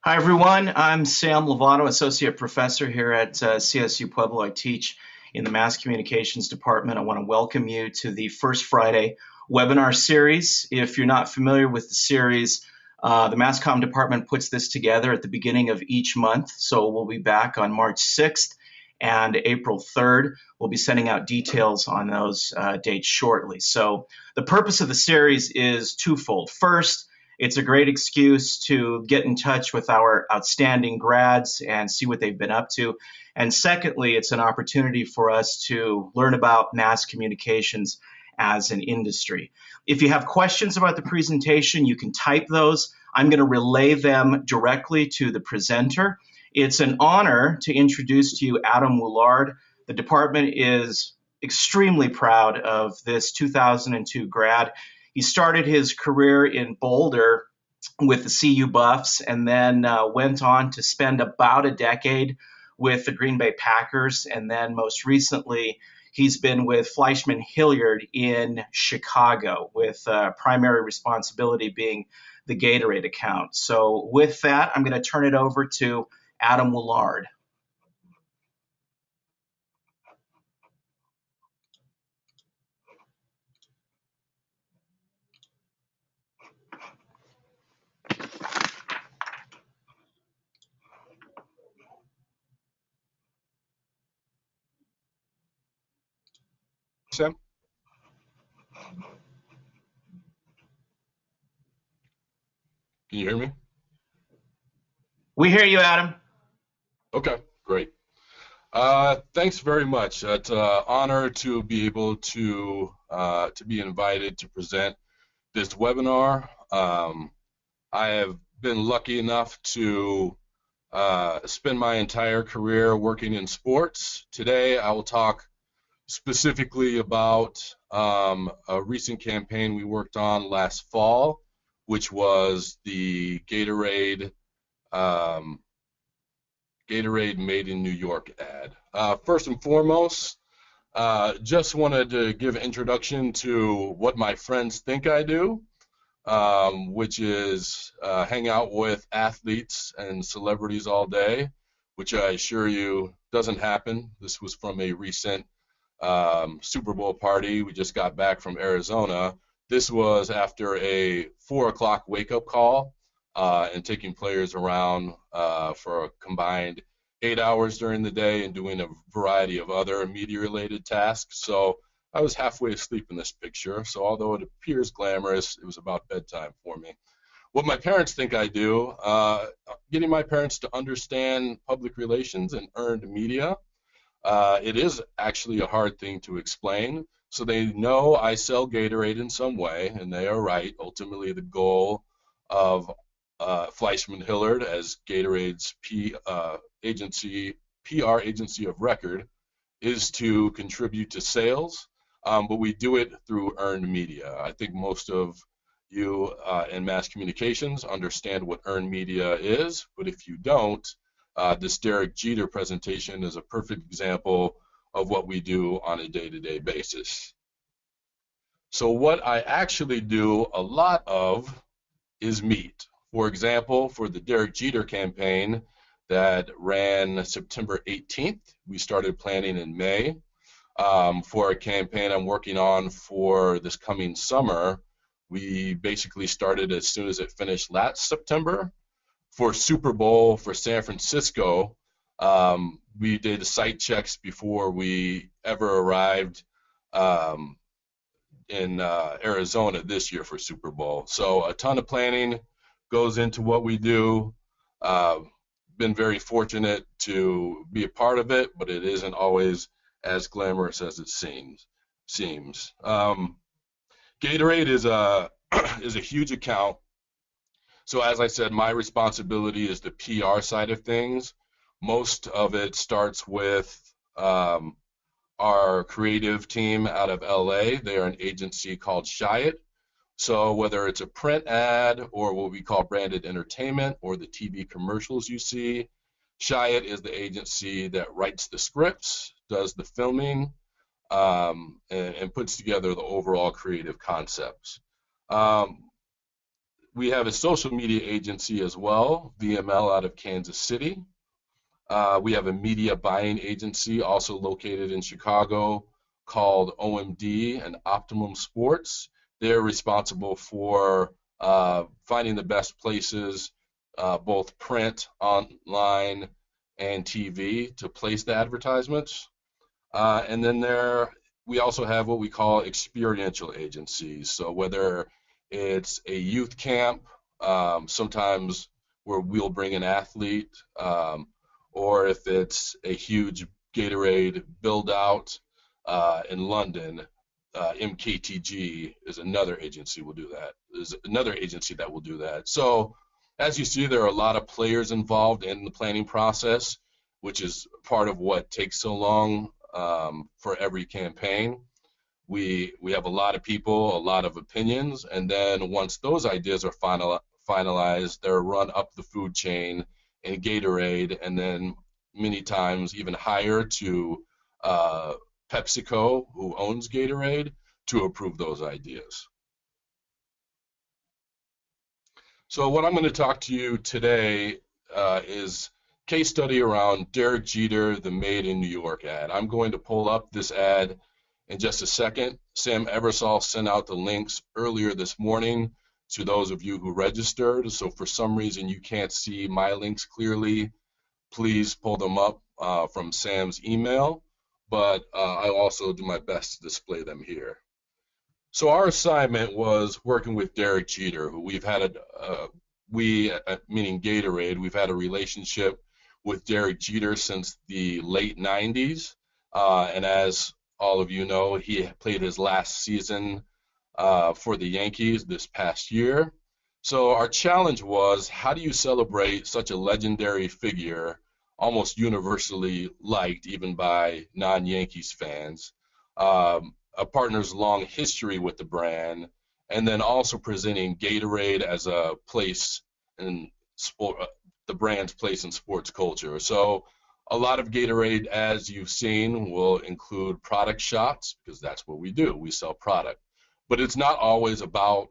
Hi, everyone. I'm Sam Lovato, Associate Professor here at CSU-Pueblo. I teach in the Mass Communications Department. I want to welcome you to the First Friday webinar series. If you're not familiar with the series, the Mass Comm Department puts this together at the beginning of each month. So we'll be back on March 6th and April 3rd. We'll be sending out details on those dates shortly. So the purpose of the series is twofold. First, it's a great excuse to get in touch with our outstanding grads and see what they've been up to. And secondly, it's an opportunity for us to learn about mass communications as an industry. If you have questions about the presentation, you can type those. I'm going to relay them directly to the presenter. It's an honor to introduce to you Adam Woullard. The department is extremely proud of this 2002 grad. He started his career in Boulder with the CU Buffs and then went on to spend about a decade with the Green Bay Packers. And then most recently, he's been with Fleischmann-Hillard in Chicago with primary responsibility being the Gatorade account. So with that, I'm going to turn it over to Adam Woullard. Sam? Can you hear me? We hear you, Adam. Okay, great. Thanks very much. It's an honor to be able to be invited to present this webinar. I have been lucky enough to spend my entire career working in sports. Today, I will talk specifically about a recent campaign we worked on last fall, which was the Gatorade Made in New York ad. First and foremost, just wanted to give an introduction to what my friends think I do, which is hang out with athletes and celebrities all day, which I assure you doesn't happen. This was from a recent Super Bowl party. We just got back from Arizona. This was after a 4 o'clock wake-up call and taking players around for a combined 8 hours during the day and doing a variety of other media-related tasks. So I was halfway asleep in this picture. So although it appears glamorous, it was about bedtime for me. What my parents think I do, getting my parents to understand public relations and earned media. It is actually a hard thing to explain. So they know I sell Gatorade in some way, and they are right. Ultimately, the goal of Fleischmann-Hillard as Gatorade's PR agency of record is to contribute to sales, but we do it through earned media. I think most of you in mass communications understand what earned media is, but if you don't, this Derek Jeter presentation is a perfect example of what we do on a day-to-day basis. So what I actually do a lot of is meet. For example, for the Derek Jeter campaign that ran September 18th, we started planning in May. For a campaign I'm working on for this coming summer, we basically started as soon as it finished last September. For Super Bowl for San Francisco, we did site checks before we ever arrived in Arizona this year for Super Bowl. So a ton of planning goes into what we do. Been very fortunate to be a part of it, but it isn't always as glamorous as it seems. Gatorade is a huge account. So as I said, my responsibility is the PR side of things. Most of it starts with our creative team out of LA. They are an agency called Chiat. So whether it's a print ad or what we call branded entertainment or the TV commercials you see, Chiat is the agency that writes the scripts, does the filming, and puts together the overall creative concepts. We have a social media agency as well, VML out of Kansas City. We have a media buying agency also located in Chicago called OMD and Optimum Sports. They're responsible for finding the best places, both print, online, and TV to place the advertisements. And then we also have what we call experiential agencies. So whether it's a youth camp, sometimes where we'll bring an athlete, or if it's a huge Gatorade build out in London, MKTG is another agency will do that. Is another agency that will do that. So as you see, there are a lot of players involved in the planning process, which is part of what takes so long for every campaign. We have a lot of people, a lot of opinions, and then once those ideas are finalized, they're run up the food chain in Gatorade, and then many times even higher to PepsiCo, who owns Gatorade, to approve those ideas. So what I'm going to talk to you today is case study around Derek Jeter, the Made in New York ad. I'm going to pull up this ad in just a second. Sam Eversole sent out the links earlier this morning to those of you who registered. So for some reason you can't see my links clearly, please pull them up from Sam's email, but I'll also do my best to display them here. So our assignment was working with Derek Jeter, who we've had meaning Gatorade, we've had a relationship with Derek Jeter since the late 90s. And as all of you know, he played his last season for the Yankees this past year. So our challenge was, how do you celebrate such a legendary figure, almost universally liked even by non-Yankees fans, a partner's long history with the brand, and then also presenting Gatorade as a place in sport, the brand's place in sports culture. So a lot of Gatorade, as you've seen, will include product shots, because that's what we do. We sell product, but it's not always about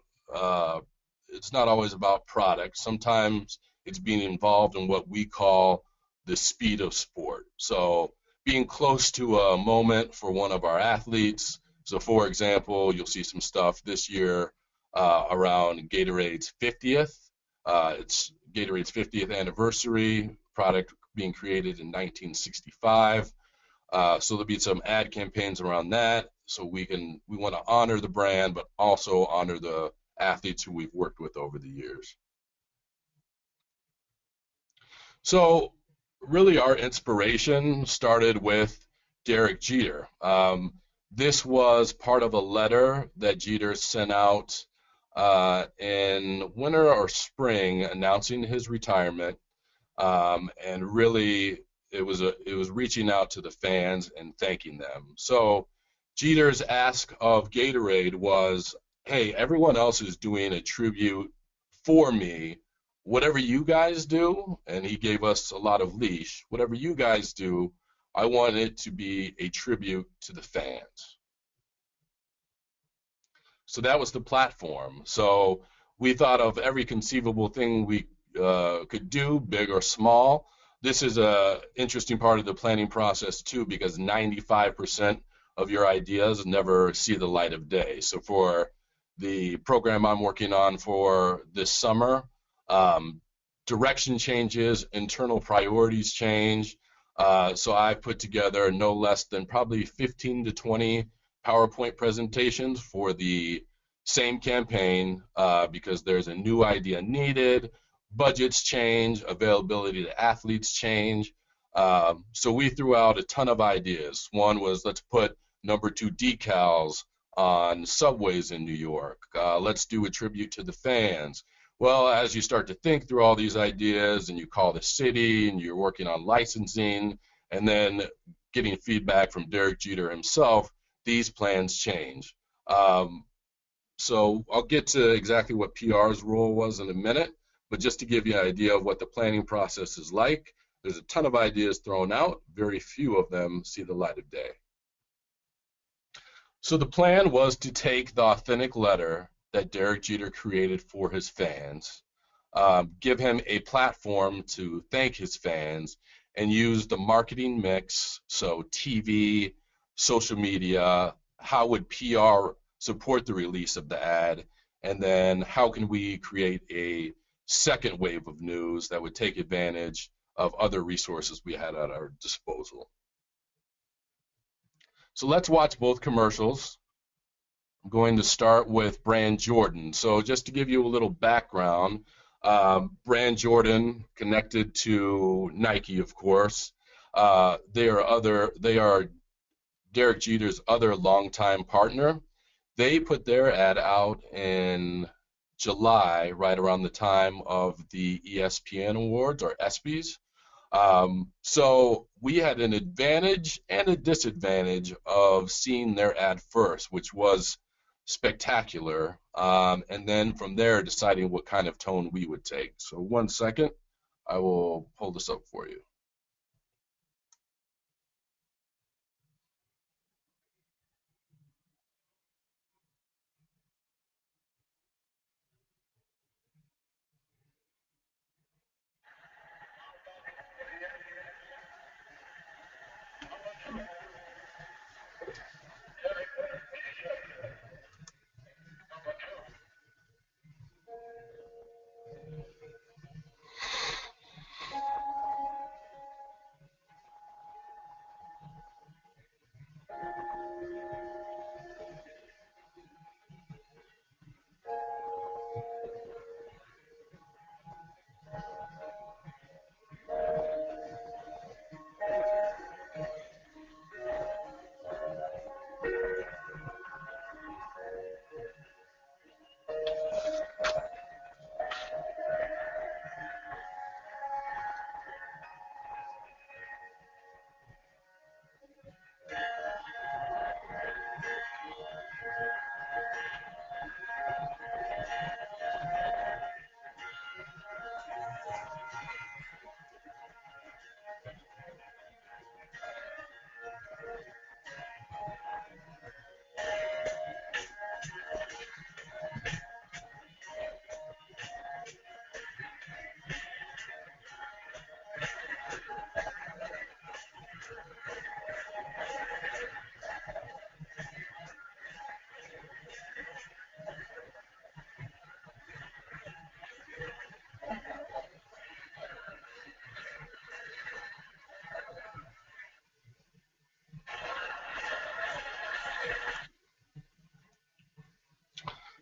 product. Sometimes it's being involved in what we call the speed of sport. So being close to a moment for one of our athletes. So for example, you'll see some stuff this year around Gatorade's 50th. It's Gatorade's 50th anniversary, product being created in 1965. So there'll be some ad campaigns around that. So we want to honor the brand, but also honor the athletes who we've worked with over the years. So really our inspiration started with Derek Jeter. This was part of a letter that Jeter sent out in winter or spring announcing his retirement, and really it was reaching out to the fans and thanking them. So Jeter's ask of Gatorade was, hey, everyone else is doing a tribute for me. Whatever you guys do, and he gave us a lot of leash, whatever you guys do, I want it to be a tribute to the fans. So that was the platform. So we thought of every conceivable thing we could do, big or small. This is an interesting part of the planning process too, because 95% of your ideas never see the light of day. So for the program I'm working on for this summer, direction changes, internal priorities change. So I put together no less than probably 15 to 20 PowerPoint presentations for the same campaign because there's a new idea needed, budgets change, availability to athletes change. So we threw out a ton of ideas. One was, let's put number 2 decals on subways in New York. Let's do a tribute to the fans. Well, as you start to think through all these ideas and you call the city and you're working on licensing and then getting feedback from Derek Jeter himself, these plans change. So I'll get to exactly what PR's role was in a minute, but just to give you an idea of what the planning process is like, there's a ton of ideas thrown out, very few of them see the light of day. So the plan was to take the authentic letter that Derek Jeter created for his fans, give him a platform to thank his fans, and use the marketing mix, so TV, social media, how would PR support the release of the ad, and then how can we create a second wave of news that would take advantage of other resources we had at our disposal. So let's watch both commercials. I'm going to start with Brand Jordan. So just to give you a little background, Brand Jordan connected to Nike, of course. They are Derek Jeter's other longtime partner. They put their ad out in July, right around the time of the ESPN Awards, or ESPYs. So we had an advantage and a disadvantage of seeing their ad first, which was spectacular, and then from there deciding what kind of tone we would take. So 1 second, I will pull this up for you.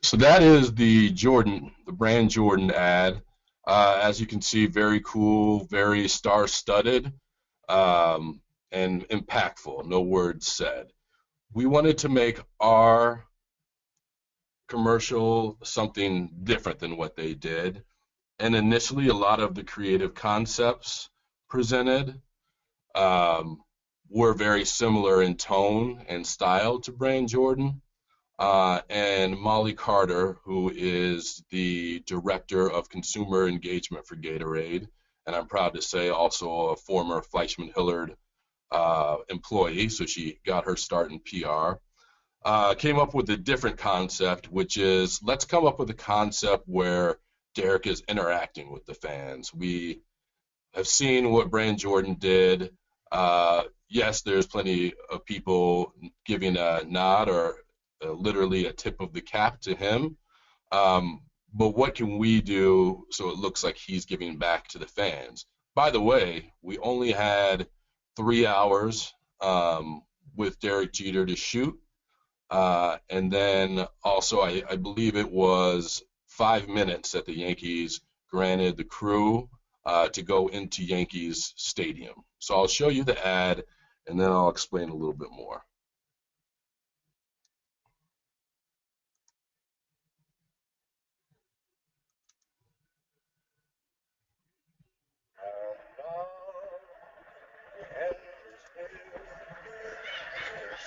So that is the Brand Jordan ad. As you can see, very cool, very star-studded, and impactful, no words said. We wanted to make our commercial something different than what they did. And initially, a lot of the creative concepts presented were very similar in tone and style to Brand Jordan. And Molly Carter, who is the Director of Consumer Engagement for Gatorade, and I'm proud to say also a former Fleischmann-Hillard employee, so she got her start in PR, came up with a different concept, which is, let's come up with a concept where Derek is interacting with the fans. We have seen what Brand Jordan did. Yes, there's plenty of people giving a nod or literally a tip of the cap to him. But what can we do so it looks like he's giving back to the fans? By the way, we only had 3 hours with Derek Jeter to shoot. And then also, I believe it was 5 minutes that the Yankees granted the crew to go into Yankees Stadium. So I'll show you the ad, and then I'll explain a little bit more.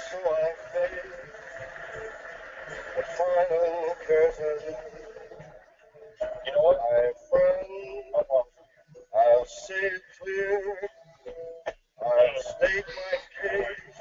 So I face the final curtain. You know what? My friend, I'll say it clear. I'll state my case.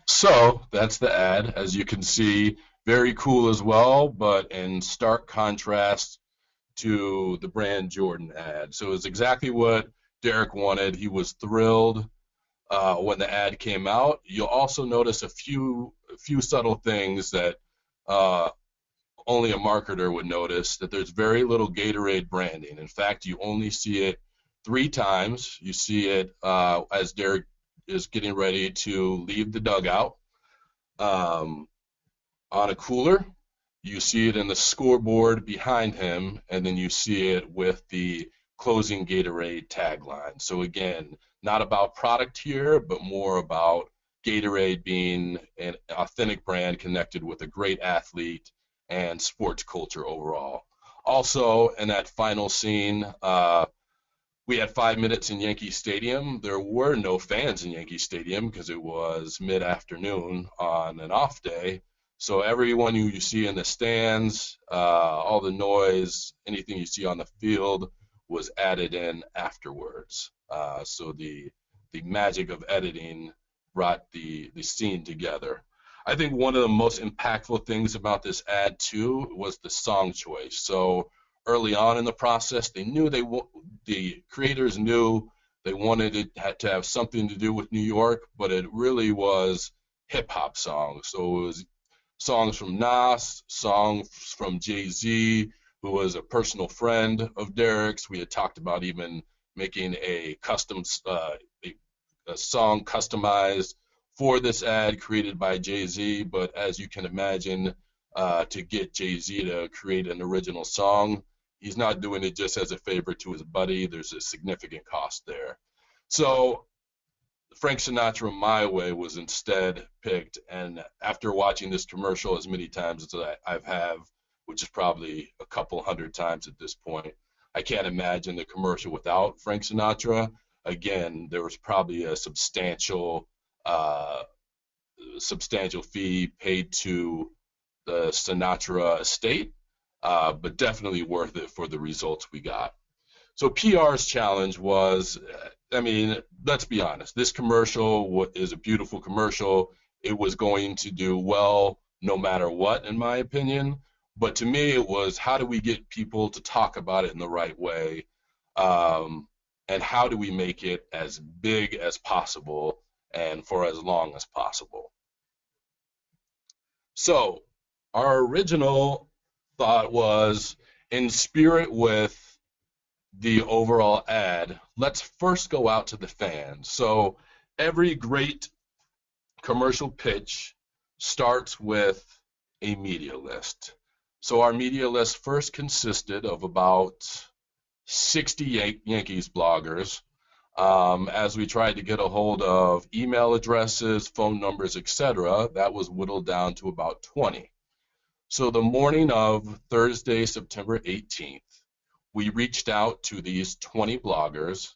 So that's the ad. As you can see, very cool as well, but in stark contrast to the brand Jordan ad. So it's exactly what Derek wanted. He was thrilled when the ad came out. You'll also notice a few subtle things that only a marketer would notice, that there's very little Gatorade branding. In fact, you only see it 3 times. You see it as Derek is getting ready to leave the dugout on a cooler. You see it in the scoreboard behind him, and then you see it with the closing Gatorade tagline. So again, not about product here, but more about Gatorade being an authentic brand connected with a great athlete and sports culture overall. Also, in that final scene, we had 5 minutes in Yankee Stadium. There were no fans in Yankee Stadium because it was mid-afternoon on an off day. So everyone you see in the stands, all the noise, anything you see on the field was added in afterwards. So the magic of editing brought the scene together. I think one of the most impactful things about this ad too was the song choice. So early on in the process, they knew the creators knew they wanted it to have something to do with New York, but it really was hip hop songs. So it was songs from Nas, songs from Jay-Z, who was a personal friend of Derek's. We had talked about even making a custom a song customized for this ad created by Jay-Z, but as you can imagine, to get Jay-Z to create an original song, he's not doing it just as a favor to his buddy. There's a significant cost there. So Frank Sinatra My Way was instead picked, and after watching this commercial as many times as I have, which is probably a couple hundred times at this point, I can't imagine the commercial without Frank Sinatra. Again, there was probably a substantial fee paid to the Sinatra estate, but definitely worth it for the results we got. So PR's challenge was, I mean, let's be honest, this commercial is a beautiful commercial. It was going to do well no matter what, in my opinion. But to me, it was, how do we get people to talk about it in the right way? And how do we make it as big as possible and for as long as possible? So our original thought was, in spirit with the overall ad, let's first go out to the fans. So every great commercial pitch starts with a media list. So our media list first consisted of about 68 Yankees bloggers. As we tried to get a hold of email addresses, phone numbers, etc., that was whittled down to about 20. So the morning of Thursday, September 18th, we reached out to these 20 bloggers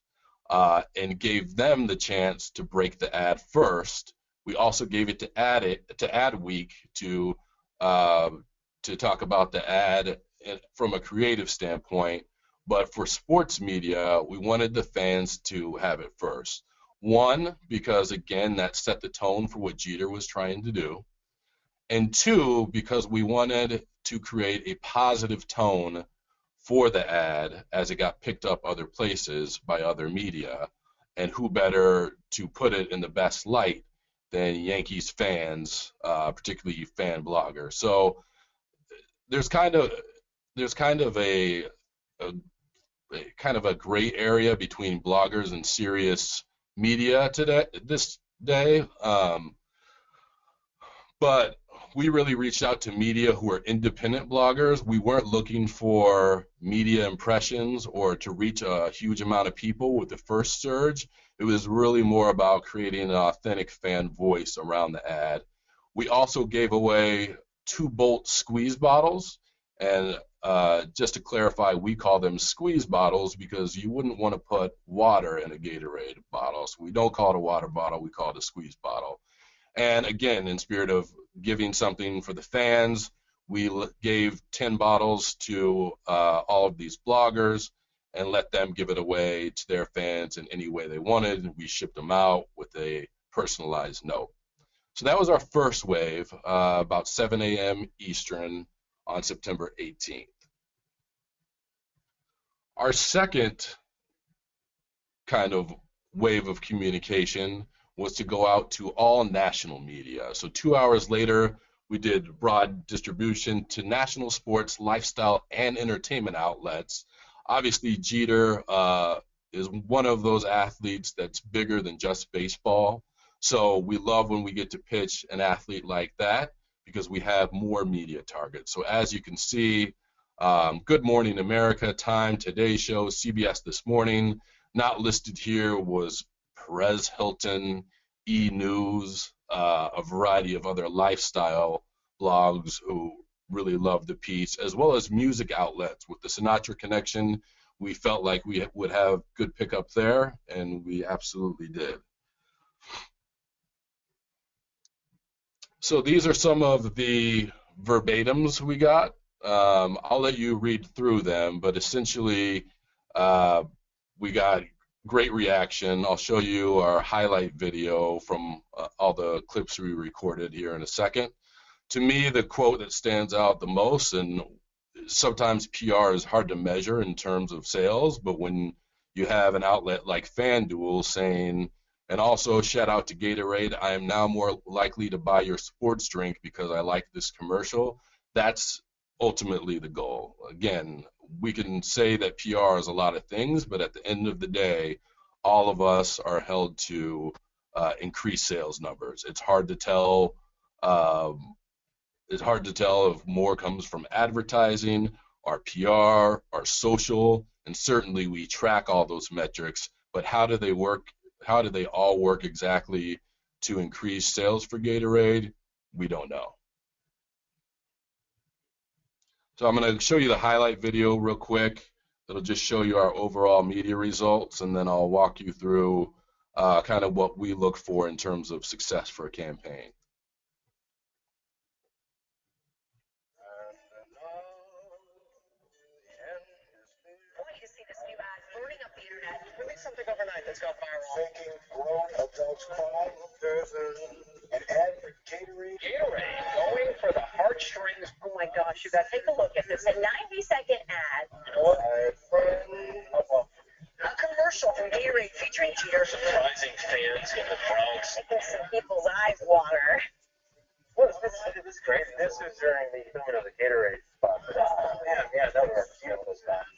and gave them the chance to break the ad first. We also gave it to Ad Week to talk about the ad from a creative standpoint. But for sports media, we wanted the fans to have it first. One, because again, that set the tone for what Jeter was trying to do. And two, because we wanted to create a positive tone for the ad as it got picked up other places by other media. And who better to put it in the best light than Yankees fans, particularly fan bloggers. So there's kind of a kind of a gray area between bloggers and serious media this day. But we really reached out to media who are independent bloggers. We weren't looking for media impressions or to reach a huge amount of people with the first surge. It was really more about creating an authentic fan voice around the ad. We also gave away 2-bolt squeeze bottles, and just to clarify, we call them squeeze bottles because you wouldn't want to put water in a Gatorade bottle. So we don't call it a water bottle, we call it a squeeze bottle. And again, in spirit of giving something for the fans, we gave 10 bottles to all of these bloggers and let them give it away to their fans in any way they wanted. We shipped them out with a personalized note. So that was our first wave, about 7 a.m. Eastern on September 18th. Our second kind of wave of communication was to go out to all national media. So 2 hours later, we did broad distribution to national sports, lifestyle, and entertainment outlets. Obviously, Jeter is one of those athletes that's bigger than just baseball. So we love when we get to pitch an athlete like that because we have more media targets. So as you can see, Good Morning America, Time, Today Show, CBS This Morning. Not listed here was Perez Hilton, E! News, a variety of other lifestyle blogs who really loved the piece, as well as music outlets. With the Sinatra connection, we felt like we would have good pickup there, and we absolutely did. So these are some of the verbatims we got. I'll let you read through them, but essentially we got great reaction. I'll show you our highlight video from all the clips we recorded here in a second. To me, the quote that stands out the most, and sometimes PR is hard to measure in terms of sales, but when you have an outlet like FanDuel saying, and also shout out to Gatorade, I am now more likely to buy your sports drink because I like this commercial, that's ultimately the goal. Again, we can say that PR is a lot of things, but at the end of the day, all of us are held to increase sales numbers. It's hard to tell. It's hard to tell if more comes from advertising, our PR, our social, and certainly we track all those metrics. But how do they work? How do they all work exactly to increase sales for Gatorade? We don't know. So I'm going to show you the highlight video real quick. It'll just show you our overall media results, and then I'll walk you through kind of what we look for in terms of success for a campaign. Something overnight that's gone viral. Making grown adults cry. There's an ad for Gatorade. Gatorade going for the heartstrings. Oh my gosh, you guys, take a look at this. A 90-second ad. You know what? A commercial from Gatorade featuring Jeter. Surprising fans in the Bronx. Making some people's eyes water. What is this? This is crazy. This is during the filming of the Gatorade spot. Yeah, that works.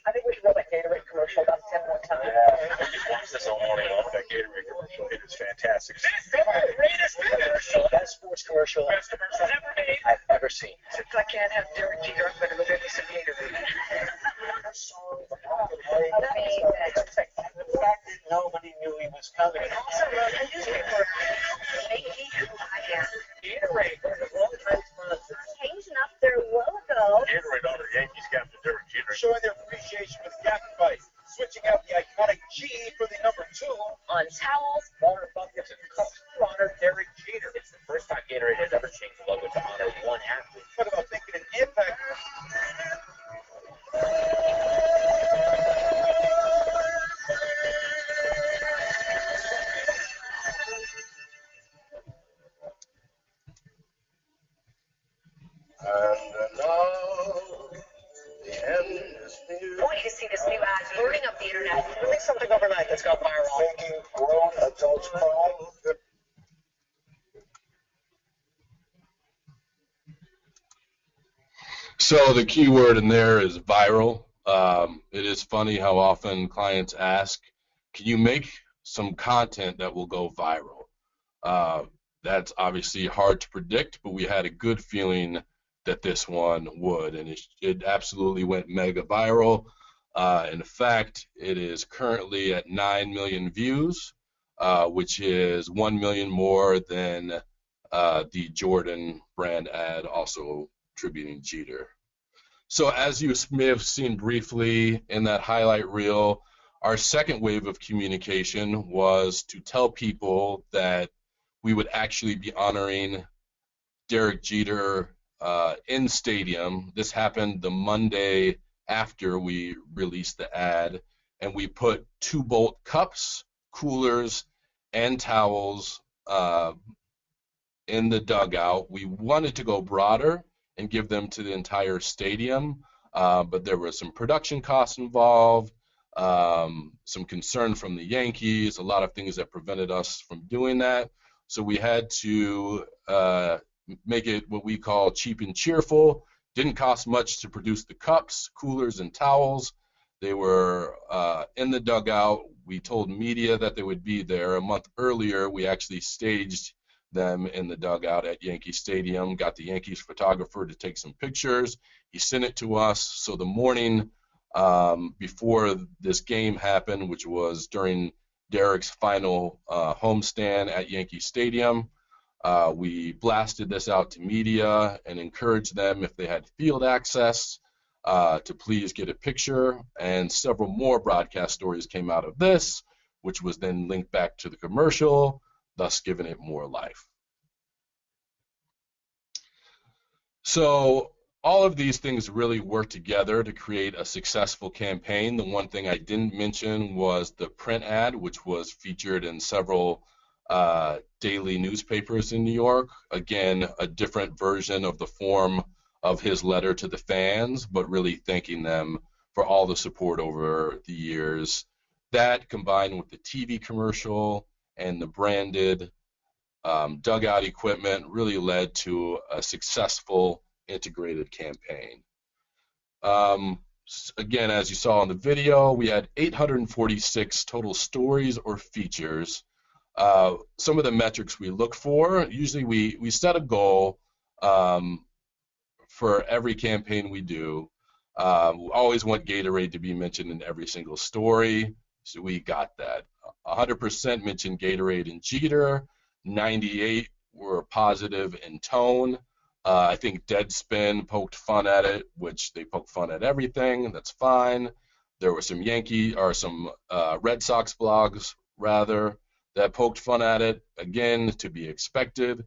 I think we should roll that Gatorade commercial about 10 more times. Yeah, I just watched this all morning long. That Gatorade commercial. It is fantastic. This is the greatest commercial. Best sports commercial ever made. I've ever seen. Since I can't have Derek Jeter, I'm going to go get me some Gatorade. The fact that nobody knew he was coming. Also, a newspaper. Gatorade was a long-time sponsor. Changing up their logo. Gatorade owner, Yankees captain Derek Jeter, showing their appreciation for the captain fight, switching out the iconic G for the number 2 On towels. water buckets and cups to honor Derek Jeter. It's the first time Gatorade has ever changed the logo to honor one athlete. Talk about making an impact. And now the end is near. I want you to see this new ad burning up the internet. Doing something overnight that's gone viral. Making grown adults cry. So the key word in there is viral. It is funny how often clients ask, can you make some content that will go viral? That's obviously hard to predict, but we had a good feeling that this one would, and it absolutely went mega viral. In fact, it is currently at 9 million views, which is 1 million more than the Jordan brand ad, also attributing Jeter. So as you may have seen briefly in that highlight reel, our second wave of communication was to tell people that we would actually be honoring Derek Jeter in stadium. This happened the Monday after we released the ad, and we put 2-bolt cups, coolers, and towels in the dugout. We wanted to go broader and give them to the entire stadium, but there were some production costs involved, some concern from the Yankees, a lot of things that prevented us from doing that. So we had to make it what we call cheap and cheerful. Didn't cost much to produce the cups, coolers, and towels. They were in the dugout. We told media that they would be there. A month earlier, we actually staged them in the dugout at Yankee Stadium, got the Yankees photographer to take some pictures. He sent it to us. So the morning before this game happened, which was during Derek's final homestand at Yankee Stadium, we blasted this out to media and encouraged them, if they had field access, to please get a picture. And several more broadcast stories came out of this, which was then linked back to the commercial, thus giving it more life. So all of these things really work together to create a successful campaign. The one thing I didn't mention was the print ad, which was featured in several daily newspapers in New York. Again, a different version of the form of his letter to the fans, but really thanking them for all the support over the years. That, combined with the TV commercial and the branded dugout equipment, really led to a successful integrated campaign. Again, as you saw in the video, we had 846 total stories or features. Some of the metrics we look for, usually we set a goal for every campaign we do. We always want Gatorade to be mentioned in every single story, so we got that. 100% mentioned Gatorade and Jeter. 98 were positive in tone. I think Deadspin poked fun at it, which they poke fun at everything. That's fine. There were some Red Sox blogs, rather, that poked fun at it. Again, to be expected.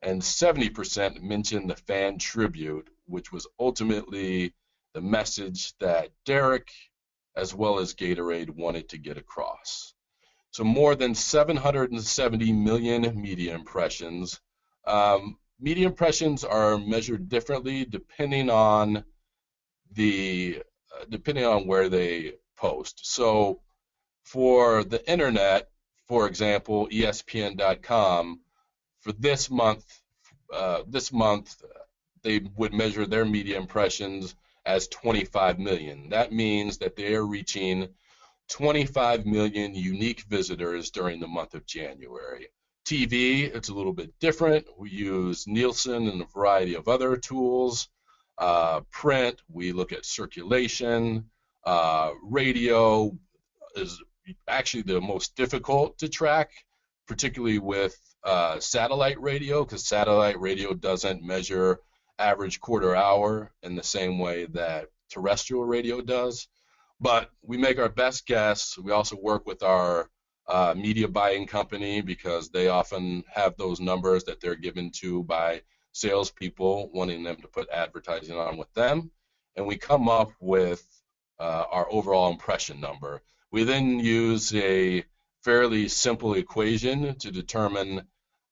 And 70% mentioned the fan tribute, which was ultimately the message that Derek, as well as Gatorade, wanted to get across. So more than 770 million media impressions. Media impressions are measured differently depending on where they post. So for the internet, for example, ESPN.com, for this month they would measure their media impressions as 25 million. That means that they are reaching 25 million unique visitors during the month of January. TV, it's a little bit different. We use Nielsen and a variety of other tools. Print, we look at circulation. Radio is actually the most difficult to track, particularly with satellite radio, because satellite radio doesn't measure average quarter hour in the same way that terrestrial radio does. But we make our best guess. We also work with our media buying company, because they often have those numbers that they're given to by salespeople wanting them to put advertising on with them. And we come up with our overall impression number. We then use a fairly simple equation to determine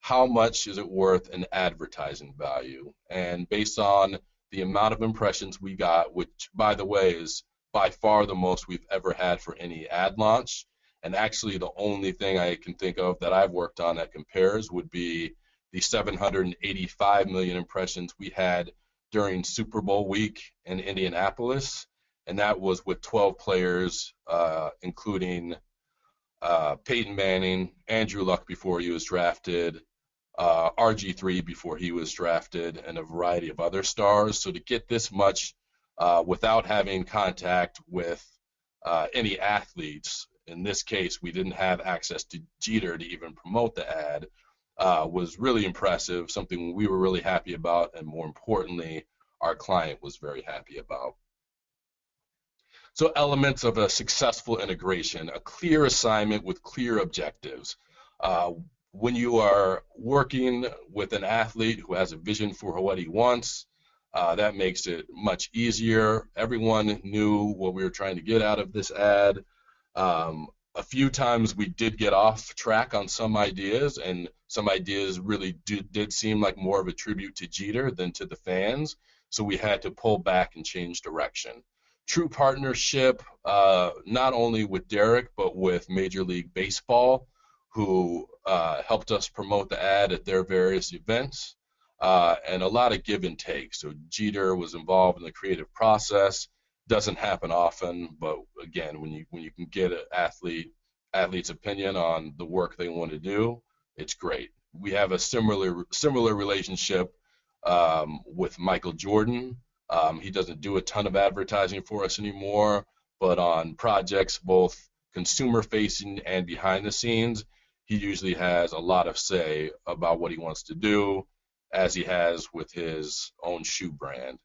how much is it worth in advertising value. And based on the amount of impressions we got, which, by the way, is by far the most we've ever had for any ad launch, and actually the only thing I can think of that I've worked on that compares would be the 785 million impressions we had during Super Bowl week in Indianapolis. and that was with 12 players, including Peyton Manning, Andrew Luck before he was drafted, RG3 before he was drafted, and a variety of other stars. So to get this much without having contact with any athletes, in this case, we didn't have access to Jeter to even promote the ad, was really impressive, something we were really happy about, and more importantly, our client was very happy about. So elements of a successful integration: a clear assignment with clear objectives. When you are working with an athlete who has a vision for what he wants, that makes it much easier. Everyone knew what we were trying to get out of this ad. A few times we did get off track on some ideas, and some ideas really did seem like more of a tribute to Jeter than to the fans, so we had to pull back and change direction. True partnership, not only with Derek, but with Major League Baseball, who helped us promote the ad at their various events, and a lot of give and take. So Jeter was involved in the creative process. Doesn't happen often, but again, when you can get an athlete's opinion on the work they want to do, it's great. We have a similar relationship with Michael Jordan. He doesn't do a ton of advertising for us anymore, but on projects both consumer-facing and behind the scenes, he usually has a lot of say about what he wants to do, as he has with his own shoe brand.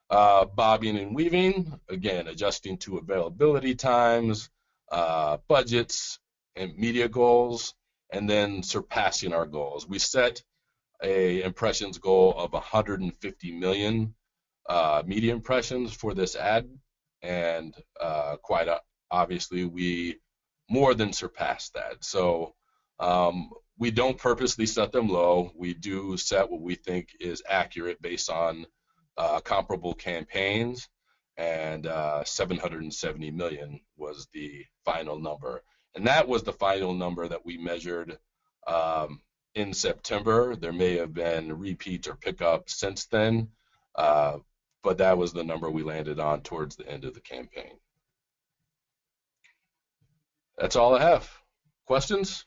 Bobbing and weaving, again, adjusting to availability times, budgets, and media goals, and then surpassing our goals. We set a impressions goal of 150 million media impressions for this ad, and quite obviously we more than surpassed that. So we don't purposely set them low. We do set what we think is accurate based on comparable campaigns, and 770 million was the final number. And that was the final number that we measured in September. There may have been repeats or pickups since then, but that was the number we landed on towards the end of the campaign. That's all I have. Questions?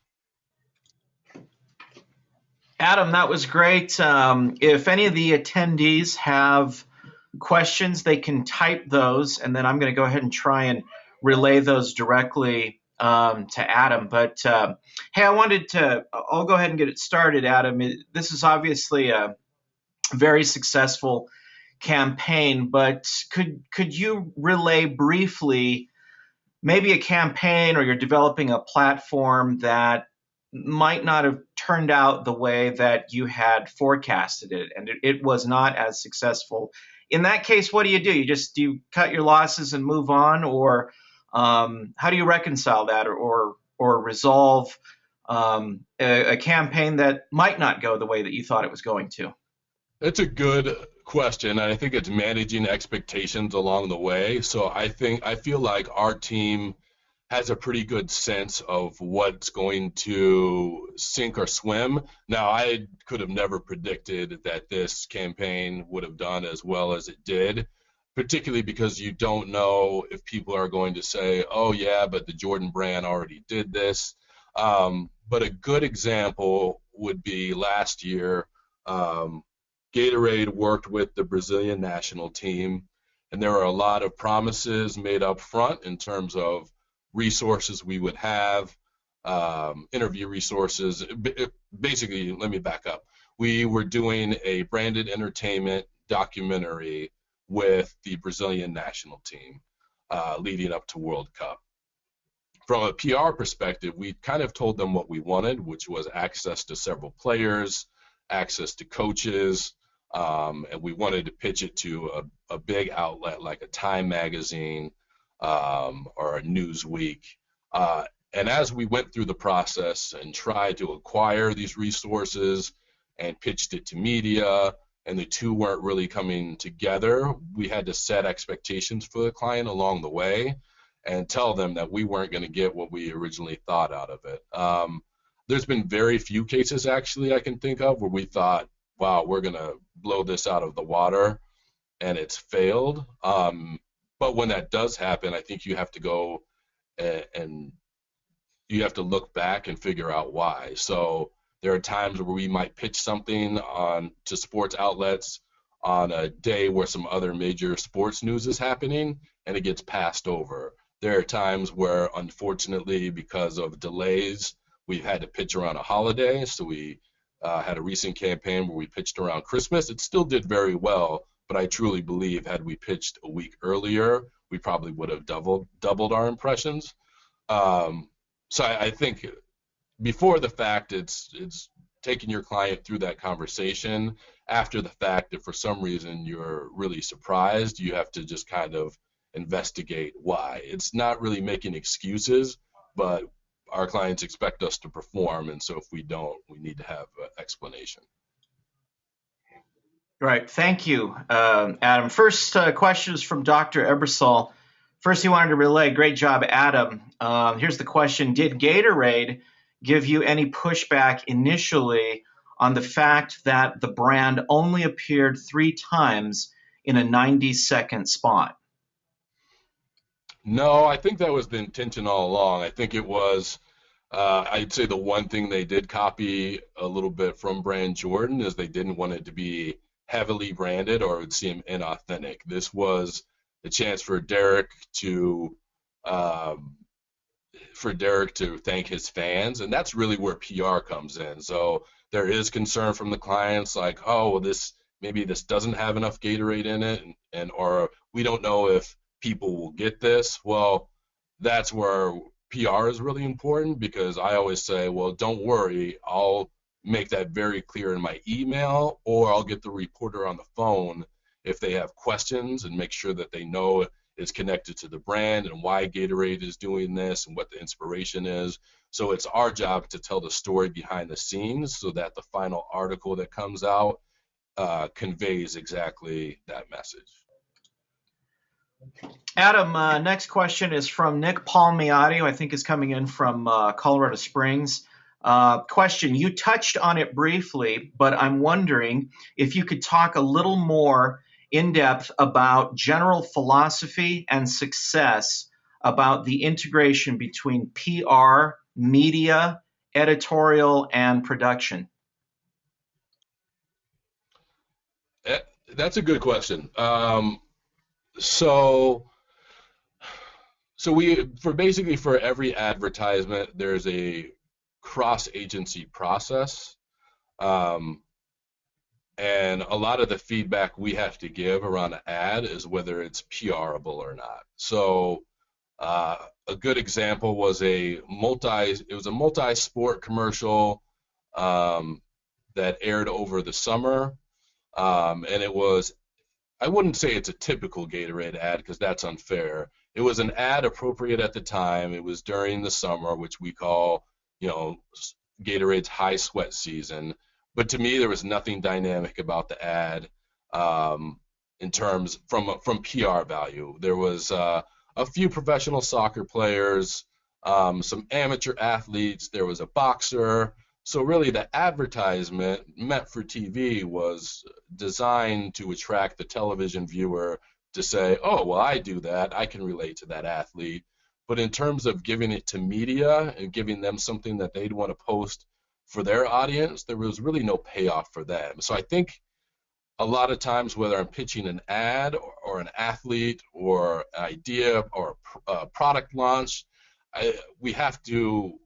Adam, that was great. If any of the attendees have questions, they can type those, and then I'm going to go ahead and try and relay those directly to Adam. But hey, I'll go ahead and get it started, Adam. This is obviously a very successful campaign, but could you relay briefly maybe a campaign, or you're developing a platform that might not have turned out the way that you had forecasted it, and it was not as successful? In that case, what do? Do you cut your losses and move on, or how do you reconcile that, or resolve a campaign that might not go the way that you thought it was going to? It's a good question. I think it's managing expectations along the way. So I feel like our team has a pretty good sense of what's going to sink or swim. Now, I could have never predicted that this campaign would have done as well as it did, particularly because you don't know if people are going to say, oh yeah, but the Jordan brand already did this. But a good example would be last year, Gatorade worked with the Brazilian national team, and there are a lot of promises made up front in terms of resources we would have, interview resources. Basically, let me back up. We were doing a branded entertainment documentary with the Brazilian national team leading up to World Cup. From a PR perspective, we kind of told them what we wanted, which was access to several players, access to coaches, and we wanted to pitch it to a big outlet like a Time magazine or a Newsweek. And as we went through the process and tried to acquire these resources and pitched it to media, and the two weren't really coming together, we had to set expectations for the client along the way and tell them that we weren't going to get what we originally thought out of it. There's been very few cases, actually, I can think of where we thought, wow, we're going to blow this out of the water, and it's failed. But when that does happen, I think you have to go and you have to look back and figure out why. So there are times where we might pitch something to sports outlets on a day where some other major sports news is happening, and it gets passed over. There are times where, unfortunately, because of delays, we've had to pitch around a holiday. So we had a recent campaign where we pitched around Christmas. It still did very well, but I truly believe had we pitched a week earlier, we probably would have doubled our impressions. So I think before the fact, it's taking your client through that conversation. After the fact, if for some reason you're really surprised, you have to just kind of investigate why. It's not really making excuses, but our clients expect us to perform, and so if we don't, we need to have an explanation. Right. Thank you, Adam. First question is from Dr. Ebersol. First, he wanted to relay, great job, Adam. Here's the question. Did Gatorade give you any pushback initially on the fact that the brand only appeared 3 times in a 90-second spot? No, I think that was the intention all along. I think it was, I'd say the one thing they did copy a little bit from Brand Jordan is they didn't want it to be heavily branded or it would seem inauthentic. This was a chance for Derek to thank his fans, and that's really where PR comes in. So there is concern from the clients, like, oh, well, maybe this doesn't have enough Gatorade in it, and or we don't know if people will get this. Well, that's where PR is really important, because I always say, well, don't worry, I'll make that very clear in my email, or I'll get the reporter on the phone if they have questions and make sure that they know it's connected to the brand and why Gatorade is doing this and what the inspiration is. So it's our job to tell the story behind the scenes so that the final article that comes out conveys exactly that message. Adam, next question is from Nick Palmiati, who I think is coming in from Colorado Springs. Question, you touched on it briefly, but I'm wondering if you could talk a little more in depth about general philosophy and success about the integration between PR, media, editorial, and production. That's a good question. So for every advertisement, there's a cross-agency process. And a lot of the feedback we have to give around an ad is whether it's PRable or not. So a good example was a multi-sport commercial that aired over the summer, and it was, I wouldn't say it's a typical Gatorade ad because that's unfair. It was an ad appropriate at the time. It was during the summer, which we call, Gatorade's high sweat season. But to me, there was nothing dynamic about the ad in terms from PR value. There was a few professional soccer players, some amateur athletes. There was a boxer. So really, the advertisement meant for TV was designed to attract the television viewer to say, oh, well, I do that. I can relate to that athlete. But in terms of giving it to media and giving them something that they'd want to post for their audience, there was really no payoff for them. So I think a lot of times, whether I'm pitching an ad or an athlete or an idea or a product launch, we have to,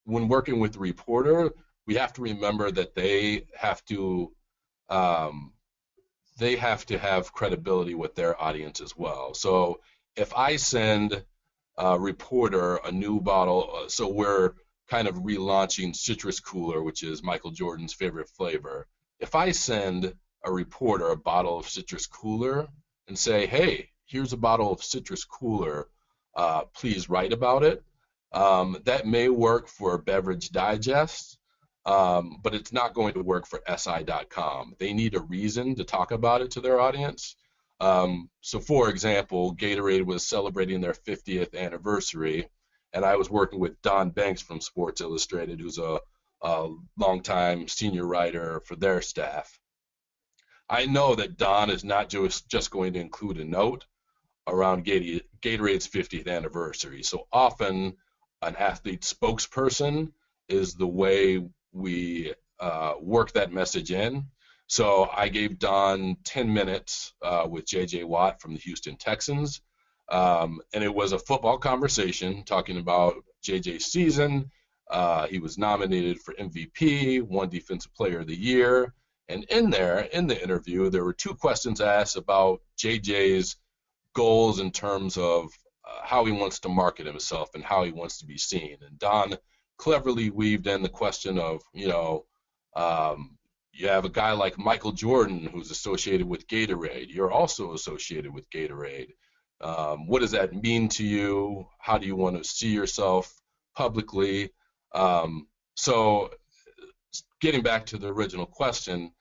when working with the reporter, we have to remember that they have to have credibility with their audience as well. So if I send a reporter a new bottle, so we're kind of relaunching Citrus Cooler, which is Michael Jordan's favorite flavor. If I send a reporter a bottle of Citrus Cooler and say, hey, here's a bottle of Citrus Cooler, please write about it, that may work for Beverage Digest, but it's not going to work for SI.com. They need a reason to talk about it to their audience. So for example, Gatorade was celebrating their 50th anniversary, and I was working with Don Banks from Sports Illustrated, who's a longtime senior writer for their staff. I know that Don is not just going to include a note around Gatorade's 50th anniversary. So often an athlete spokesperson is the way we work that message in. So I gave Don 10 minutes with J.J. Watt from the Houston Texans, and it was a football conversation talking about J.J.'s season. He was nominated for MVP, won Defensive Player of the Year, and in the interview, there were 2 questions asked about J.J.'s goals in terms of how he wants to market himself and how he wants to be seen. And Don cleverly weaved in the question of, you have a guy like Michael Jordan who's associated with Gatorade. You're also associated with Gatorade. What does that mean to you? How do you want to see yourself publicly? So getting back to the original question,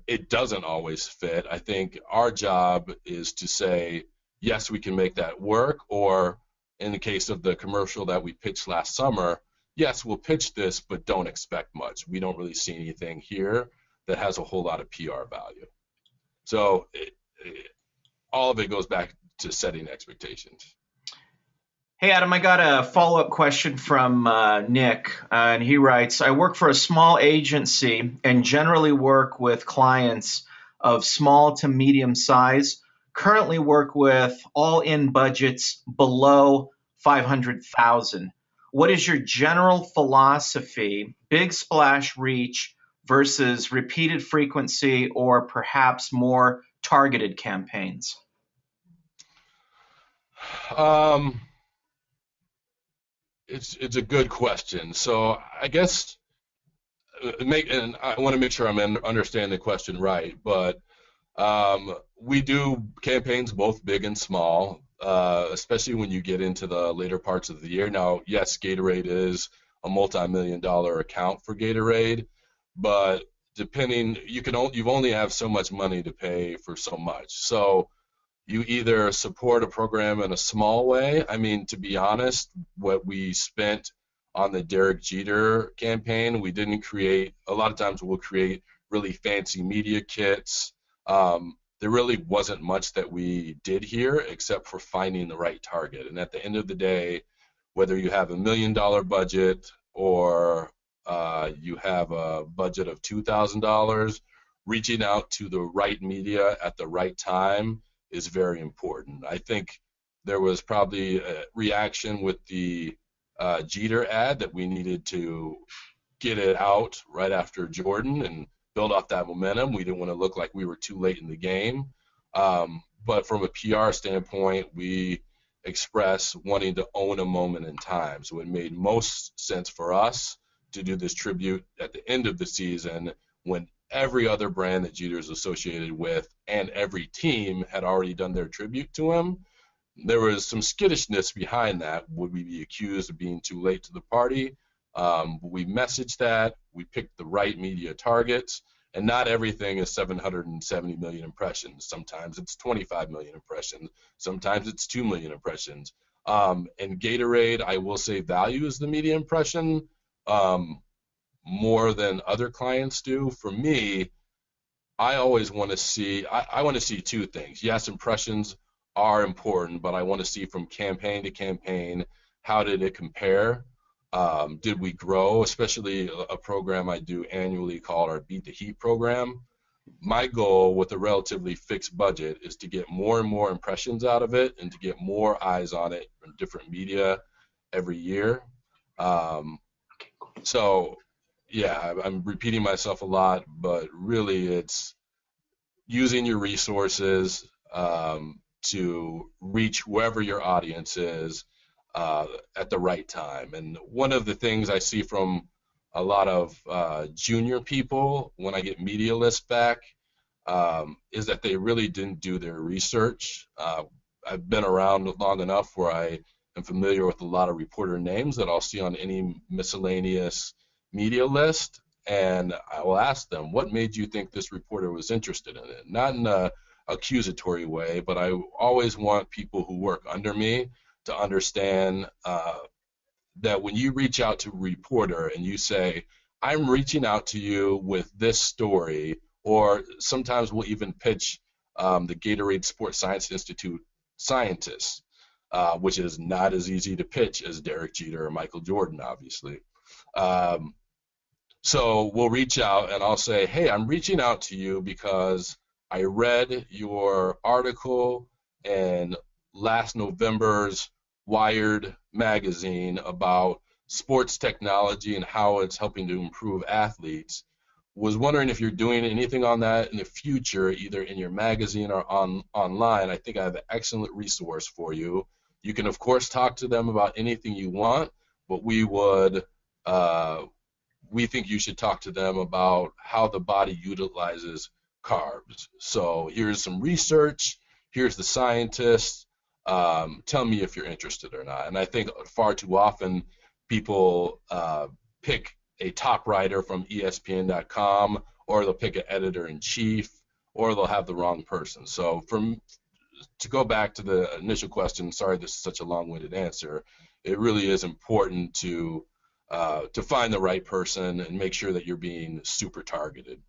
it doesn't always fit. I think our job is to say, yes, we can make that work, or in the case of the commercial that we pitched last summer, yes, we'll pitch this, but don't expect much. We don't really see anything here that has a whole lot of PR value. So all of it goes back to setting expectations. Hey, Adam, I got a follow-up question from Nick, and he writes, I work for a small agency and generally work with clients of small to medium size, currently work with all-in budgets below $500,000. What is your general philosophy, big splash reach versus repeated frequency or perhaps more targeted campaigns? It's a good question. So I guess and I want to make sure I'm understanding the question right, but we do campaigns both big and small, especially when you get into the later parts of the year. Now, yes, Gatorade is a multi-million-dollar account for Gatorade, but you've only have so much money to pay for so much. So you either support a program in a small way. I mean, to be honest, what we spent on the Derek Jeter campaign, we didn't create, a lot of times we'll create really fancy media kits. There really wasn't much that we did here except for finding the right target. And at the end of the day, whether you have $1 million budget or you have a budget of $2,000, reaching out to the right media at the right time is very important. I think there was probably a reaction with the Jeter ad that we needed to get it out right after Jordan and build off that momentum. We didn't want to look like we were too late in the game. But from a PR standpoint, we express wanting to own a moment in time. So it made most sense for us to do this tribute at the end of the season when every other brand that Jeter is associated with and every team had already done their tribute to him. There was some skittishness behind that. Would we be accused of being too late to the party? We messaged that. We picked the right media targets, and not everything is 770 million impressions. Sometimes it's 25 million impressions. Sometimes it's 2 million impressions. And Gatorade, I will say, values the media impression more than other clients do. For me, I always want to see, I want to see 2 things. Yes, impressions are important, but I want to see from campaign to campaign, how did it compare? Did we grow, especially a program I do annually called our Beat the Heat program. My goal with a relatively fixed budget is to get more and more impressions out of it and to get more eyes on it from different media every year. So yeah, I'm repeating myself a lot, but really it's using your resources to reach whoever your audience is at the right time. And one of the things I see from a lot of junior people when I get media lists back is that they really didn't do their research. I've been around long enough where I am familiar with a lot of reporter names that I'll see on any miscellaneous media list, and I will ask them, what made you think this reporter was interested in it? Not in a accusatory way, but I always want people who work under me to understand that when you reach out to a reporter and you say, I'm reaching out to you with this story, or sometimes we'll even pitch the Gatorade Sports Science Institute scientists, which is not as easy to pitch as Derek Jeter or Michael Jordan, obviously. So we'll reach out and I'll say, hey, I'm reaching out to you because I read your article in last November's Wired magazine about sports technology and how it's helping to improve athletes. Was wondering if you're doing anything on that in the future, either in your magazine or online. I think I have an excellent resource for you. You can, of course, talk to them about anything you want, but we think you should talk to them about how the body utilizes carbs. So here's some research. Here's the scientists. Tell me if you're interested or not. And I think far too often people pick a top writer from ESPN.com, or they'll pick an editor-in-chief, or they'll have the wrong person. So to go back to the initial question, sorry this is such a long-winded answer, it really is important to find the right person and make sure that you're being super targeted.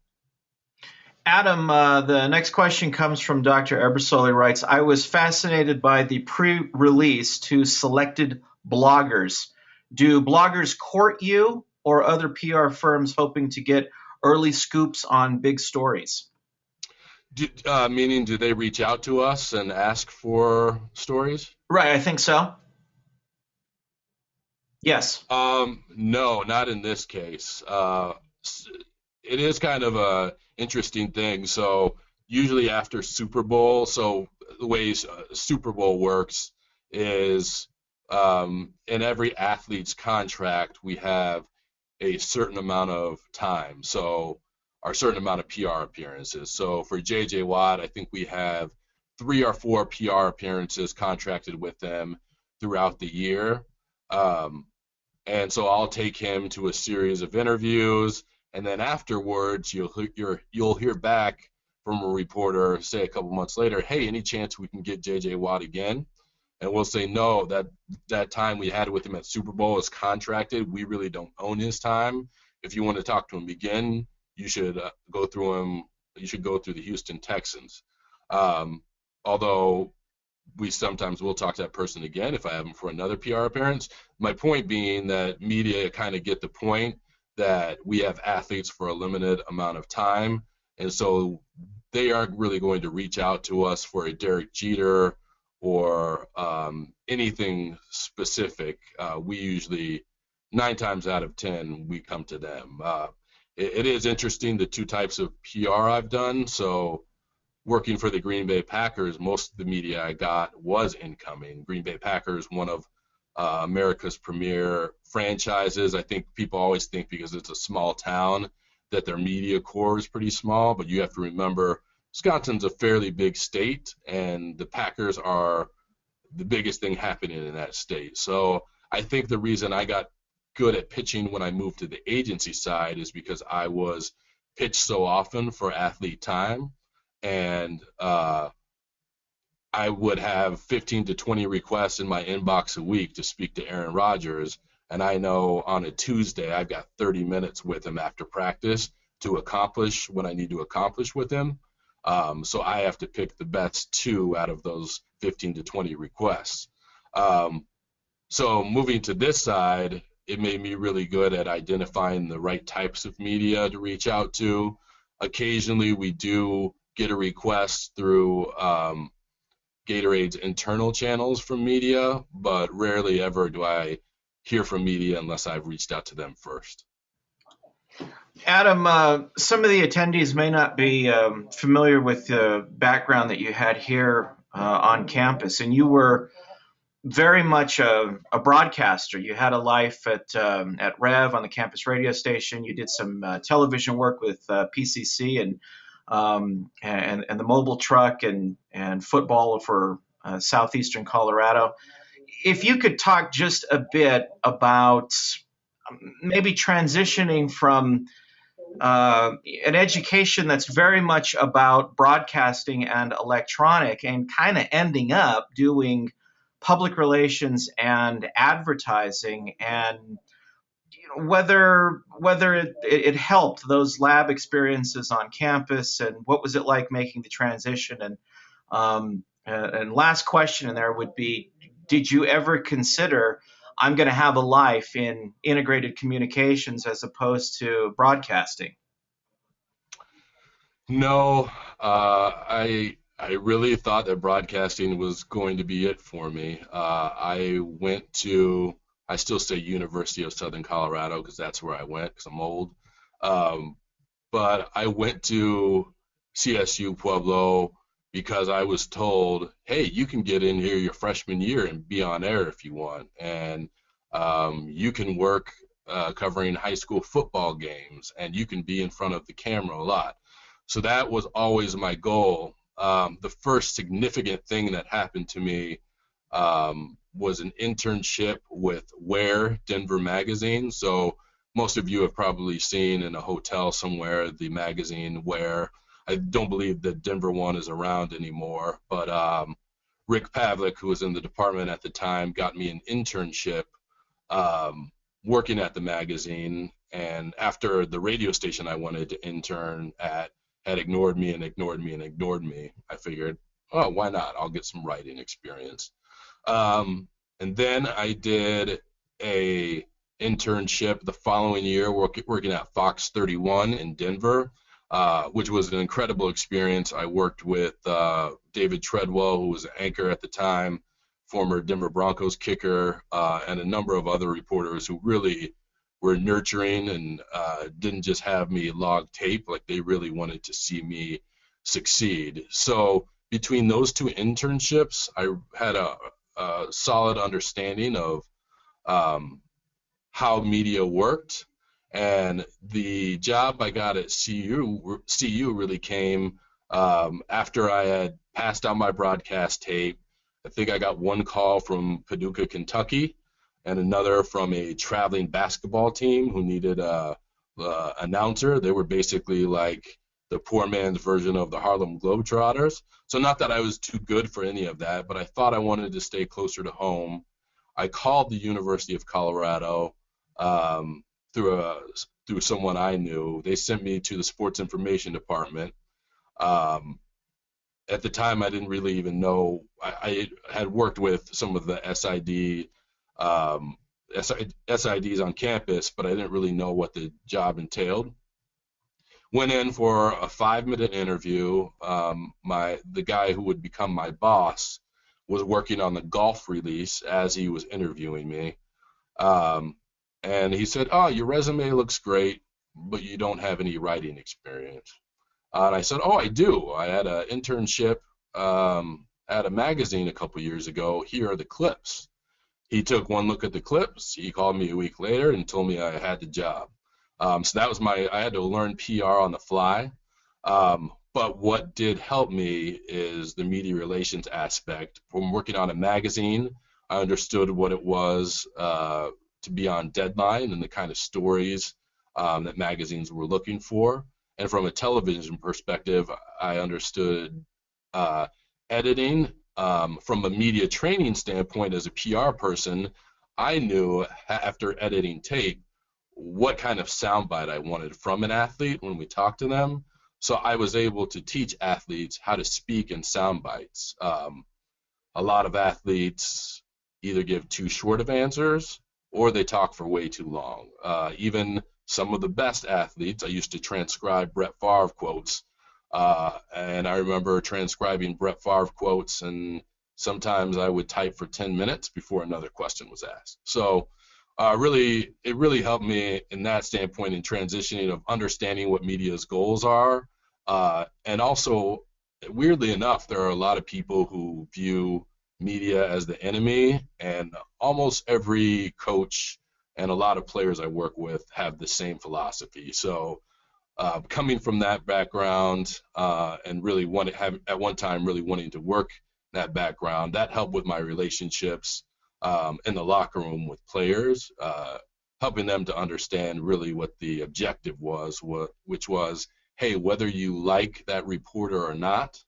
Adam, the next question comes from Dr. Ebersole. He writes, I was fascinated by the pre-release to selected bloggers. Do bloggers court you or other PR firms hoping to get early scoops on big stories? Meaning, do they reach out to us and ask for stories? Right, I think so. Yes. No, not in this case. It is kind of a interesting thing. So usually after Super Bowl, so the way Super Bowl works is in every athlete's contract, we have a certain amount of time. So our certain amount of PR appearances. So for J.J. Watt, I think we have 3 or 4 PR appearances contracted with them throughout the year. And so I'll take him to a series of interviews, and then afterwards you'll hear back from a reporter, say a couple months later, hey, any chance we can get J.J. Watt again? And we'll say, no, that time we had with him at Super Bowl is contracted. We really don't own his time. If you want to talk to him again, you should go through him. You should go through the Houston Texans. Although we sometimes will talk to that person again if I have him for another PR appearance. My point being that media kind of get the point that we have athletes for a limited amount of time, and so they aren't really going to reach out to us for a Derek Jeter or anything specific. We usually, 9 times out of 10, we come to them. It is interesting, the 2 types of PR I've done. So working for the Green Bay Packers, most of the media I got was incoming. Green Bay Packers, one of America's premier franchises. I think people always think because it's a small town that their media core is pretty small, but you have to remember Wisconsin's a fairly big state, and the Packers are the biggest thing happening in that state. So I think the reason I got good at pitching when I moved to the agency side is because I was pitched so often for athlete time. And I would have 15 to 20 requests in my inbox a week to speak to Aaron Rodgers, and I know on a Tuesday I've got 30 minutes with him after practice to accomplish what I need to accomplish with him. So I have to pick the best 2 out of those 15 to 20 requests. So moving to this side, it made me really good at identifying the right types of media to reach out to. Occasionally we do get a request through Gatorade's internal channels from media, but rarely ever do I hear from media unless I've reached out to them first. Adam, some of the attendees may not be familiar with the background that you had here on campus, and you were very much a broadcaster. You had a life at Rev on the campus radio station. You did some television work with PCC and the mobile truck and football for southeastern Colorado. If you could talk just a bit about maybe transitioning from an education that's very much about broadcasting and electronic and kind of ending up doing public relations and advertising, and whether it helped those lab experiences on campus, and what was it like making the transition, and And last question in there would be, did you ever consider, I'm going to have a life in integrated communications as opposed to broadcasting? No, I really thought that broadcasting was going to be it for me. I still say University of Southern Colorado because that's where I went because I'm old. Um, but I went to CSU-Pueblo because I was told, hey, you can get in here your freshman year and be on air if you want, and you can work covering high school football games, and you can be in front of the camera a lot. So that was always my goal. The first significant thing that happened to me was an internship with Where Denver magazine. So most of you have probably seen in a hotel somewhere the magazine Where. I don't believe the Denver one is around anymore, but Rick Pavlik, who was in the department at the time, got me an internship working at the magazine. And after the radio station I wanted to intern at had ignored me and ignored me and ignored me, I figured, oh, why not? I'll get some writing experience. And then I did a internship the following year working at Fox 31 in Denver, which was an incredible experience. I worked with David Treadwell, who was an anchor at the time, former Denver Broncos kicker, and a number of other reporters who really were nurturing and didn't just have me log tape, like they really wanted to see me succeed. So between those two internships, I had a solid understanding of how media worked. And the job I got at CU really came after I had passed out my broadcast tape. I think I got one call from Paducah, Kentucky, and another from a traveling basketball team who needed a announcer. They were basically like the poor man's version of the Harlem Globetrotters. So not that I was too good for any of that, but I thought I wanted to stay closer to home. I called the University of Colorado through someone I knew. They sent me to the sports information department. At the time, I didn't really even know. I had worked with some of the SIDs on campus, but I didn't really know what the job entailed. Went in for a 5-minute interview. The guy who would become my boss was working on the golf release as he was interviewing me. And he said, oh, your resume looks great, but you don't have any writing experience. And I said, oh, I do. I had an internship at a magazine a couple years ago. Here are the clips. He took one look at the clips. He called me a week later and told me I had the job. So that was I had to learn PR on the fly. But what did help me is the media relations aspect. From working on a magazine, I understood what it was to be on deadline and the kind of stories that magazines were looking for. And from a television perspective, I understood editing. From a media training standpoint, as a PR person, I knew after editing tape what kind of soundbite I wanted from an athlete when we talked to them. So I was able to teach athletes how to speak in sound bites. A lot of athletes either give too short of answers or they talk for way too long. Even some of the best athletes, I used to transcribe Brett Favre quotes, and I remember transcribing Brett Favre quotes, and sometimes I would type for 10 minutes before another question was asked. So it really helped me in that standpoint in transitioning of understanding what media's goals are. And also, weirdly enough, there are a lot of people who view media as the enemy, and almost every coach and a lot of players I work with have the same philosophy. So coming from that background and really at one time really wanting to work that background, that helped with my relationships in the locker room with players, helping them to understand really what the objective was, which was, hey, whether you like that reporter or not,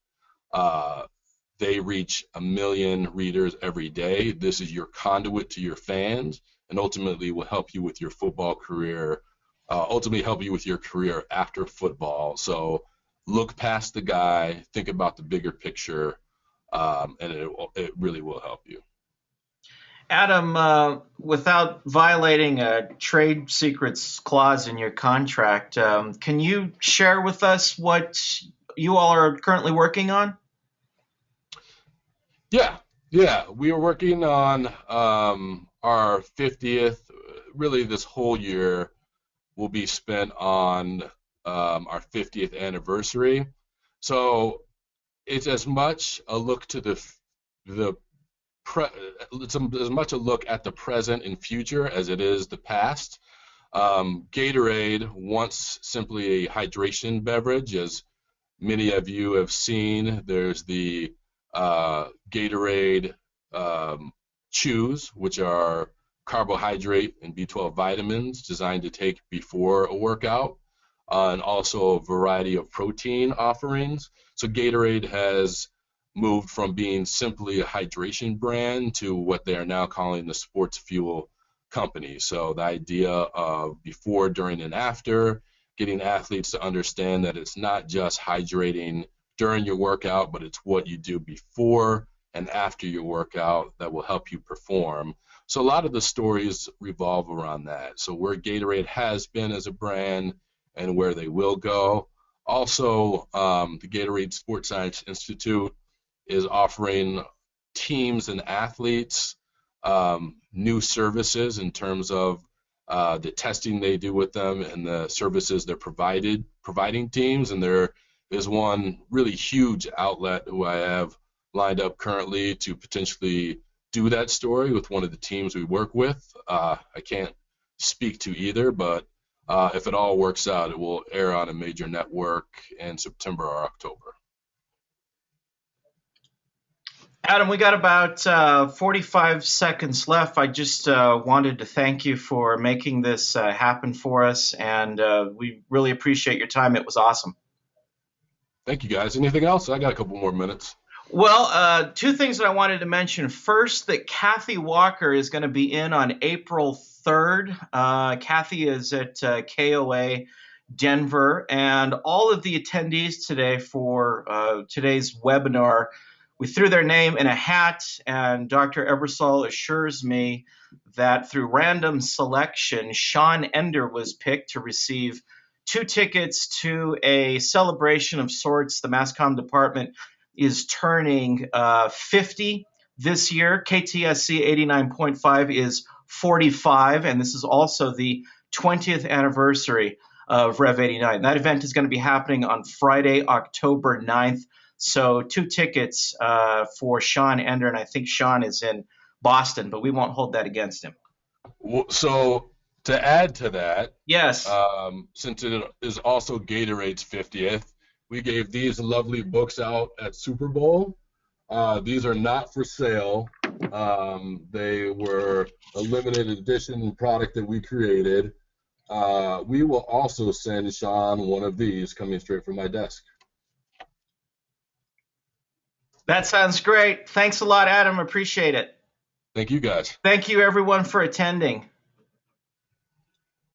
they reach 1 million readers every day. This is your conduit to your fans, and ultimately will help you with your football career, ultimately help you with your career after football. So look past the guy, think about the bigger picture, and it really will help you. Adam, without violating a trade secrets clause in your contract, can you share with us what you all are currently working on? Yeah, we are working on our 50th. Really, this whole year will be spent on our 50th anniversary. So it's as much a look to the it's as much a look at the present and future as it is the past. Gatorade, once simply a hydration beverage, as many of you have seen, there's the Gatorade chews, which are carbohydrate and B12 vitamins designed to take before a workout, and also a variety of protein offerings. So Gatorade has moved from being simply a hydration brand to what they are now calling the sports fuel company. So the idea of before, during, and after, getting athletes to understand that it's not just hydrating during your workout, but it's what you do before and after your workout that will help you perform. So a lot of the stories revolve around that. So where Gatorade has been as a brand and where they will go. Also, the Gatorade Sports Science Institute is offering teams and athletes new services in terms of the testing they do with them and the services they're providing teams. And there is one really huge outlet who I have lined up currently to potentially do that story with one of the teams we work with. I can't speak to either, but if it all works out, it will air on a major network in September or October. Adam, we got about 45 seconds left. I just wanted to thank you for making this happen for us, and we really appreciate your time. It was awesome. Thank you, guys. Anything else? I got a couple more minutes. Well, two things that I wanted to mention. First, that Kathy Walker is going to be in on April 3rd. Kathy is at KOA Denver, and all of the attendees today for today's webinar, we threw their name in a hat, and Dr. Ebersol assures me that through random selection, Sean Ender was picked to receive 2 tickets to a celebration of sorts. The Mass Comm department is turning 50 this year. KTSC 89.5 is 45, and this is also the 20th anniversary of Rev 89. That event is going to be happening on Friday, October 9th. So 2 tickets for Sean Ender, and I think Sean is in Boston, but we won't hold that against him. So to add to that, yes, since it is also Gatorade's 50th, we gave these lovely books out at Super Bowl. These are not for sale. They were a limited edition product that we created. We will also send Sean one of these coming straight from my desk. That sounds great. Thanks a lot, Adam. Appreciate it. Thank you, guys. Thank you, everyone, for attending.